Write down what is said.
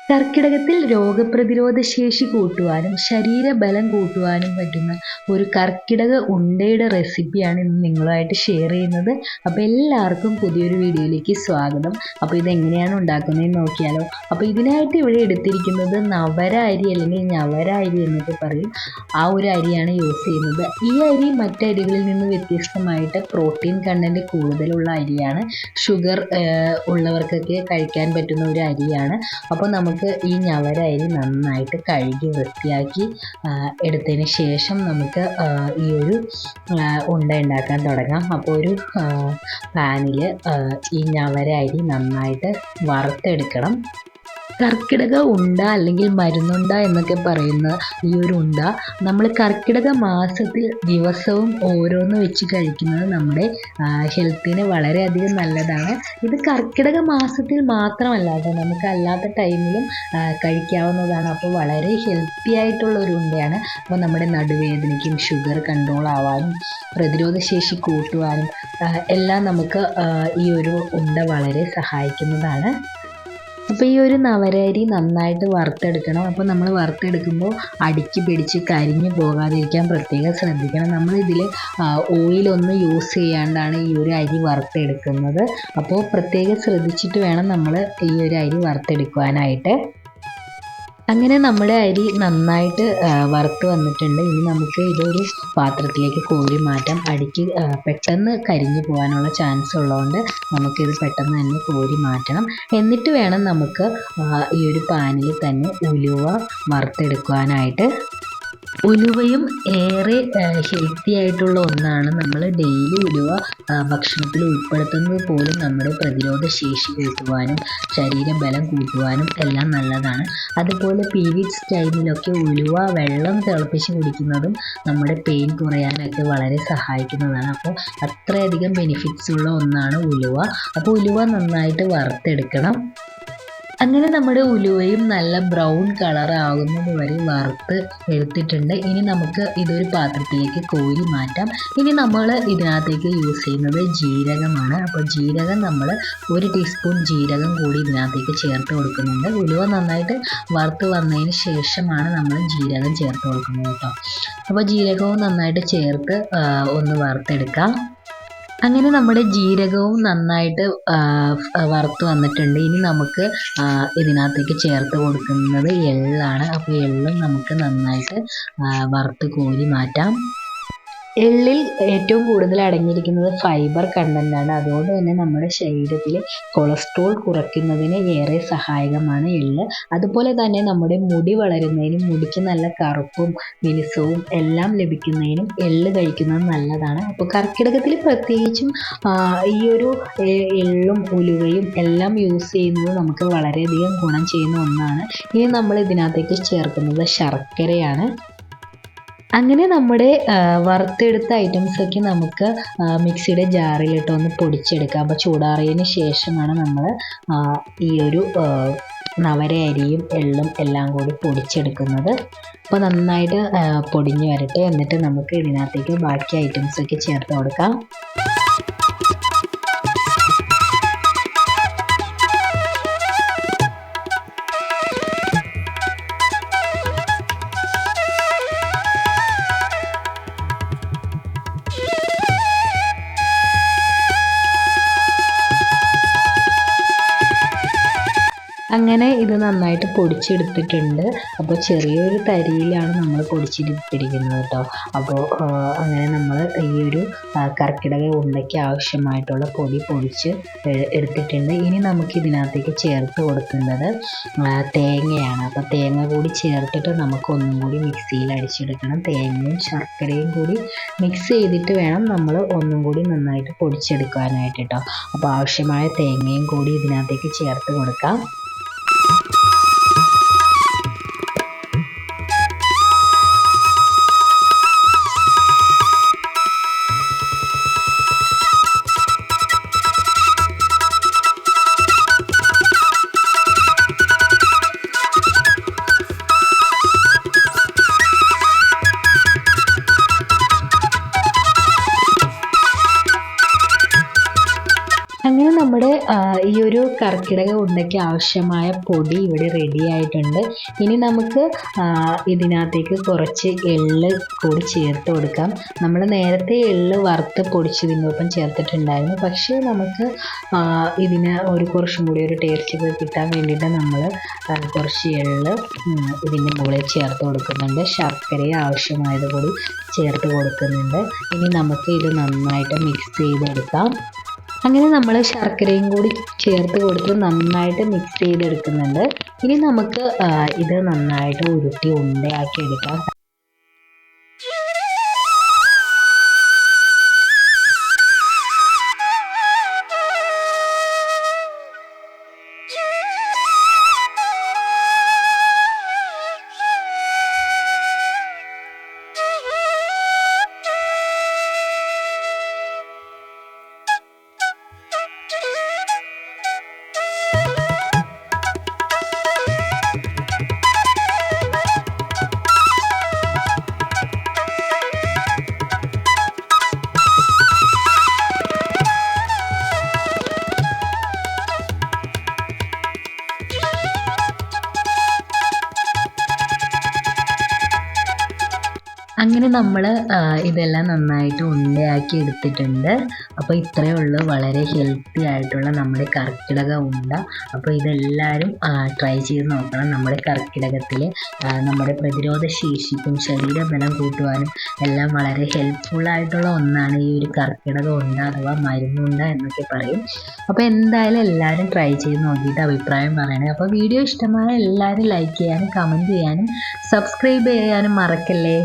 കർക്കിടകത്തിൽ രോഗപ്രതിരോധ ശേഷി കൂട്ടുവാനും ശരീരബലം കൂട്ടുവാനും പറ്റുന്ന ഒരു കർക്കിടക ഉണ്ടയുടെ റെസിപ്പിയാണ് ഇന്ന് നിങ്ങളുമായിട്ട് ഷെയർ ചെയ്യുന്നത്. അപ്പോൾ എല്ലാവർക്കും പുതിയൊരു വീഡിയോയിലേക്ക് സ്വാഗതം. അപ്പോൾ ഇതെങ്ങനെയാണ് ഉണ്ടാക്കുന്നതെന്ന് നോക്കിയാലോ. അപ്പോൾ ഇതിനായിട്ട് ഇവിടെ എടുത്തിരിക്കുന്നത് നവര അരി അല്ലെങ്കിൽ ഞവര അരി എന്നൊക്കെ പറയും. ആ ഒരു അരിയാണ് യൂസ് ചെയ്യുന്നത്. ഈ അരി മറ്റരികളിൽ നിന്ന് വ്യത്യസ്തമായിട്ട് പ്രോട്ടീൻ കണ്ടൻറ്റ് കൂടുതലുള്ള അരിയാണ്. ഷുഗർ ഉള്ളവർക്കൊക്കെ കഴിക്കാൻ പറ്റുന്ന ഒരു അരിയാണ്. അപ്പോൾ നമുക്ക് ഈ ഞവര അരി നന്നായിട്ട് കഴുകി വൃത്തിയാക്കി എടുത്തതിന് ശേഷം നമുക്ക് ഈ ഒരു ഉണ്ട ഉണ്ടാക്കാൻ തുടങ്ങാം. അപ്പോൾ ഒരു പാനിൽ ഈ ഞവര അരി നന്നായിട്ട് വറുത്തെടുക്കണം. കർക്കിടക ഉണ്ട അല്ലെങ്കിൽ മരുന്നുണ്ട എന്നൊക്കെ പറയുന്ന ഈ ഒരു ഉണ്ട നമ്മൾ കർക്കിടക മാസത്തിൽ ദിവസവും ഓരോന്ന് വെച്ച് കഴിക്കുന്നത് നമ്മുടെ ഹെൽത്തിന് വളരെയധികം നല്ലതാണ്. ഇത് കർക്കിടക മാസത്തിൽ മാത്രമല്ല കേട്ടോ, നമുക്ക് അല്ലാത്ത ടൈമിലും കഴിക്കാവുന്നതാണ്. അപ്പോൾ വളരെ ഹെൽത്തി ആയിട്ടുള്ള ഒരു ഉണ്ടയാണ്. അപ്പോൾ നമ്മുടെ നടുവേദനയ്ക്കും ഷുഗർ കൺട്രോൾ ആവാനും പ്രതിരോധശേഷി കൂട്ടുവാനും എല്ലാം നമുക്ക് ഈ ഒരു ഉണ്ട വളരെ സഹായിക്കുന്നതാണ്. അപ്പോൾ ഈ ഒരു നവര അരി നന്നായിട്ട് വറുത്തെടുക്കണം. അപ്പോൾ നമ്മൾ വറുത്തെടുക്കുമ്പോൾ അടിക്ക് പിടിച്ച് കരിഞ്ഞു പോകാതിരിക്കാൻ പ്രത്യേകം ശ്രദ്ധിക്കണം. നമ്മളിതിൽ ഓയിലൊന്നും യൂസ് ചെയ്യാണ്ടാണ് ഈ ഒരു അരി വറുത്തെടുക്കുന്നത്. അപ്പോൾ പ്രത്യേകം ശ്രദ്ധിച്ചിട്ട് വേണം നമ്മൾ ഈ ഒരു അരി വറുത്തെടുക്കുവാനായിട്ട്. അങ്ങനെ നമ്മുടെ അരി നന്നായിട്ട് വറുത്ത് വന്നിട്ടുണ്ട്. ഇനി നമുക്ക് ഇതൊരു പാത്രത്തിലേക്ക് കോരി മാറ്റാം. അടിക്ക് പെട്ടെന്ന് കരിഞ്ഞു പോകാനുള്ള ചാൻസ് ഉള്ളതുകൊണ്ട് നമുക്കിത് പെട്ടെന്ന് തന്നെ കോരി മാറ്റണം. എന്നിട്ട് വേണം നമുക്ക് ഈ ഒരു പാനിൽ തന്നെ ഉലുവ വറുത്തെടുക്കുവാനായിട്ട്. ഉലുവയും ഏറെ ഹെൽത്തി ആയിട്ടുള്ള ഒന്നാണ്. നമ്മൾ ഡെയിലി ഉലുവ ഭക്ഷണത്തിൽ ഉൾപ്പെടുത്തുന്നത് പോലും നമ്മുടെ പ്രതിരോധ ശേഷി കൂട്ടുവാനും ശരീരബലം കൂട്ടുവാനും എല്ലാം നല്ലതാണ്. അതുപോലെ പീരിയഡ്സ് ടൈമിലൊക്കെ ഉലുവ വെള്ളം തിളപ്പിച്ച് കുടിക്കുന്നതും നമ്മുടെ പെയിൻ കുറയാനൊക്കെ വളരെ സഹായിക്കുന്നതാണ്. അപ്പോൾ അത്രയധികം ബെനിഫിറ്റ്സ് ഉള്ള ഒന്നാണ് ഉലുവ. അപ്പോൾ ഉലുവ നന്നായിട്ട് വറുത്തെടുക്കണം. അങ്ങനെ നമ്മുടെ ഉലുവയും നല്ല ബ്രൗൺ കളർ ആകുന്നത് വരെ വറുത്ത് എടുത്തിട്ടുണ്ട്. ഇനി നമുക്ക് ഇതൊരു പാത്രത്തിലേക്ക് കോരി മാറ്റാം. ഇനി നമ്മൾ ഇതിനകത്തേക്ക് യൂസ് ചെയ്യുന്നത് ജീരകമാണ്. അപ്പോൾ ജീരകം നമ്മൾ 1 ടീസ്പൂൺ ജീരകം കൂടി ഇതിനകത്തേക്ക് ചേർത്ത് കൊടുക്കുന്നുണ്ട്. ഉലുവ നന്നായിട്ട് വറുത്ത് വന്നതിന് ശേഷമാണ് നമ്മൾ ജീരകം ചേർത്ത് കൊടുക്കുന്നത് കേട്ടോ. അപ്പോൾ ജീരകവും നന്നായിട്ട് ചേർത്ത് ഒന്ന് വറുത്തെടുക്കാം. അങ്ങനെ നമ്മുടെ ജീരകവും നന്നായിട്ട് വറുത്ത് വന്നിട്ടുണ്ട്. ഇനി നമുക്ക് ഇതിനകത്തേക്ക് ചേർത്ത് കൊടുക്കുന്നത് എള്ളാണ്. അപ്പോൾ എള്ളും നമുക്ക് നന്നായിട്ട് വറുത്ത് കോരി മാറ്റാം. എള്ളിൽ ഏറ്റവും കൂടുതൽ അടങ്ങിയിരിക്കുന്നത് ഫൈബർ കണ്ടൻ്റാണ്. അതുകൊണ്ട് തന്നെ നമ്മുടെ ശരീരത്തിലെ കൊളസ്ട്രോൾ കുറയ്ക്കുന്നതിന് ഏറെ സഹായകമാണ് എള്ള്. അതുപോലെ തന്നെ നമ്മുടെ മുടി വളരുന്നതിനും മുടിക്ക് നല്ല കറുപ്പും മിനുസവും എല്ലാം ലഭിക്കുന്നതിനും എള്ള് കഴിക്കുന്നത് നല്ലതാണ്. അപ്പോൾ കർക്കിടകത്തിൽ പ്രത്യേകിച്ചും ഈ ഒരു എള്ളും ഉലുവയും എല്ലാം യൂസ് ചെയ്യുന്നത് നമുക്ക് വളരെയധികം ഗുണം ചെയ്യുന്ന ഒന്നാണ്. ഇനി നമ്മൾ ഇതിനകത്തേക്ക് ചേർക്കുന്നത് ശർക്കരയാണ്. അങ്ങനെ നമ്മുടെ വറുത്തെടുത്ത ഐറ്റംസൊക്കെ നമുക്ക് മിക്സിയുടെ ജാറിലിട്ട് ഒന്ന് പൊടിച്ചെടുക്കാം. അപ്പോൾ ചൂടാറിയതിന് ശേഷമാണ് നമ്മൾ ഈ ഒരു നവര അരിയും എള്ളും എല്ലാം കൂടി പൊടിച്ചെടുക്കുന്നത്. അപ്പോൾ നന്നായിട്ട് പൊടിഞ്ഞ് വരട്ടെ. എന്നിട്ട് നമുക്ക് ഇതിനകത്തേക്ക് ബാക്കി ഐറ്റംസൊക്കെ ചേർത്ത് കൊടുക്കാം. അങ്ങനെ ഇത് നന്നായിട്ട് പൊടിച്ചെടുത്തിട്ടുണ്ട്. അപ്പോൾ ചെറിയൊരു തരിയിലാണ് നമ്മൾ പൊടിച്ചെടുത്തിരിക്കുന്നത് കേട്ടോ. അപ്പോൾ അങ്ങനെ നമ്മൾ ഈ ഒരു കർക്കിടക ഉണ്ടയ്ക്ക് ആവശ്യമായിട്ടുള്ള പൊടി പൊടിച്ച് എടുത്തിട്ടുണ്ട്. ഇനി നമുക്ക് ഇതിനകത്തേക്ക് ചേർത്ത് കൊടുക്കേണ്ടത് തേങ്ങയാണ്. അപ്പോൾ തേങ്ങ കൂടി ചേർത്തിട്ട് നമുക്ക് ഒന്നും കൂടി മിക്സിയിൽ അടിച്ചെടുക്കണം. തേങ്ങയും ശർക്കരയും കൂടി മിക്സ് ചെയ്തിട്ട് വേണം നമ്മൾ ഒന്നും കൂടി നന്നായിട്ട് പൊടിച്ചെടുക്കാനായിട്ട് കേട്ടോ. അപ്പോൾ ആവശ്യമായ തേങ്ങയും കൂടി ഇതിനകത്തേക്ക് ചേർത്ത് കൊടുക്കാം. അങ്ങനെ നമ്മുടെ ഈ ഒരു കർക്കിടക ഉണ്ടയ്ക്ക് ആവശ്യമായ പൊടി ഇവിടെ റെഡി ആയിട്ടുണ്ട്. ഇനി നമുക്ക് ഇതിനകത്തേക്ക് കുറച്ച് എള്ള് കൂടി ചേർത്ത് കൊടുക്കാം. നമ്മൾ നേരത്തെ എള്ള് വറുത്ത് പൊടിച്ച് ഇതിനൊപ്പം ചേർത്തിട്ടുണ്ടായിരുന്നു. പക്ഷേ നമുക്ക് ഇതിന് കുറച്ചും കൂടി ഒരു ടേസ്റ്റ് കിട്ടാൻ വേണ്ടിയിട്ട് നമ്മൾ കുറച്ച് എള്ള് ഇതിൻ്റെ മുകളിൽ ചേർത്ത് കൊടുക്കുന്നുണ്ട്. ശർക്കരയെ ആവശ്യമായത് കൂടി ചേർത്ത് കൊടുക്കുന്നുണ്ട്. ഇനി നമുക്ക് ഇത് നന്നായിട്ട് മിക്സ് ചെയ്തെടുക്കാം. അങ്ങനെ നമ്മൾ ശർക്കരയും കൂടി ചേർത്ത് കൊടുത്ത് നന്നായിട്ട് മിക്സ് ചെയ്തെടുക്കുന്നുണ്ട്. ഇനി നമുക്ക് ഇത് നന്നായിട്ട് ഉരുട്ടി ഉണ്ടയാക്കി എടുക്കാം. അങ്ങനെ നമ്മൾ ഇതെല്ലാം നന്നായിട്ട് ഉണ്ടയാക്കി എടുത്തിട്ടുണ്ട്. അപ്പോൾ ഇത്രയേ ഉള്ളൂ വളരെ ഹെൽത്തി ആയിട്ടുള്ള നമ്മുടെ കർക്കിടക ഉണ്ട. അപ്പോൾ ഇതെല്ലാവരും ട്രൈ ചെയ്ത് നോക്കണം. നമ്മുടെ കർക്കിടകത്തിൽ നമ്മുടെ പ്രതിരോധ ശേഷിക്കും ശരീരബലം കൂട്ടുവാനും എല്ലാം വളരെ ഹെൽപ്ഫുള്ളായിട്ടുള്ള ഒന്നാണ് ഈ ഒരു കർക്കിടക ഉണ്ട അഥവാ മരുന്നുണ്ട എന്നൊക്കെ പറയും. അപ്പോൾ എന്തായാലും എല്ലാവരും ട്രൈ ചെയ്ത് നോക്കിയിട്ട് അഭിപ്രായം പറയണേ. അപ്പോൾ വീഡിയോ ഇഷ്ടമായ എല്ലാവരും ലൈക്ക് ചെയ്യാനും കമൻറ്റ് ചെയ്യാനും സബ്സ്ക്രൈബ് ചെയ്യാനും മറക്കല്ലേ.